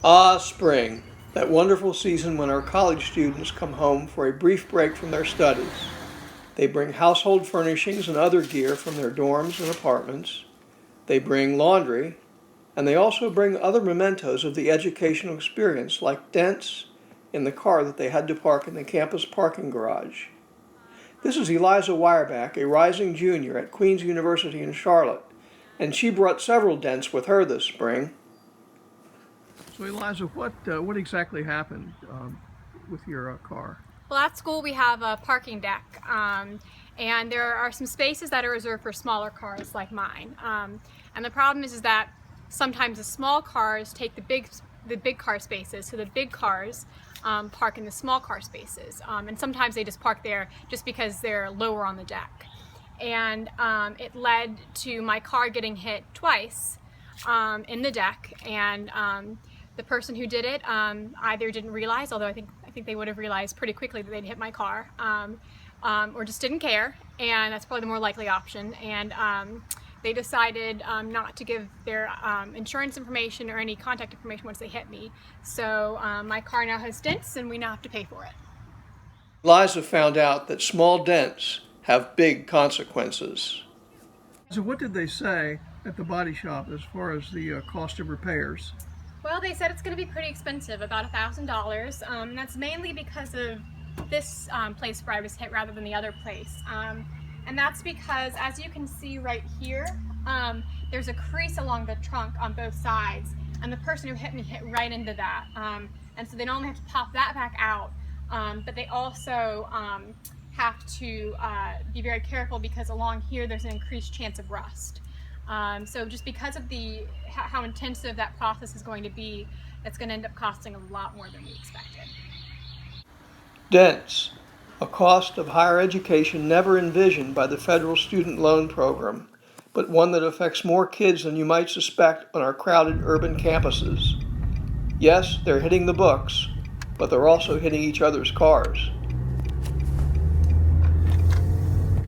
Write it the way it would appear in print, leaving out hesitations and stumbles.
Ah, spring, that wonderful season when our college students come home for a brief break from their studies. They bring household furnishings and other gear from their dorms and apartments. They bring laundry, and they also bring other mementos of the educational experience, like dents in the car that they had to park in the campus parking garage. This is Eliza Wireback, a rising junior at Queen's University in Charlotte, and she brought several dents with her this spring. So Eliza, what exactly happened with your car? Well, at school we have a parking deck, and there are some spaces that are reserved for smaller cars like mine. And the problem is that sometimes the small cars take the big car spaces, so the big cars park in the small car spaces, and sometimes they just park there just because they're lower on the deck. And it led to my car getting hit twice in the deck, and the person who did it either didn't realize, although I think they would have realized pretty quickly that they'd hit my car, or just didn't care, and that's probably the more likely option. And they decided not to give their insurance information or any contact information once they hit me. So my car now has dents, and we now have to pay for it. Eliza found out that small dents have big consequences. So what did they say at the body shop as far as the cost of repairs? Well, they said it's going to be pretty expensive, about $1,000, and that's mainly because of this place where I was hit rather than the other place. And that's because, as you can see right here, there's a crease along the trunk on both sides, and the person who hit me hit right into that. And so they not only have to pop that back out, but they also have to be very careful because along here there's an increased chance of rust. So just because of how intensive that process is going to be, it's going to end up costing a lot more than we expected. Dents, a cost of higher education never envisioned by the federal student loan program, but one that affects more kids than you might suspect on our crowded urban campuses. Yes, they're hitting the books, but they're also hitting each other's cars.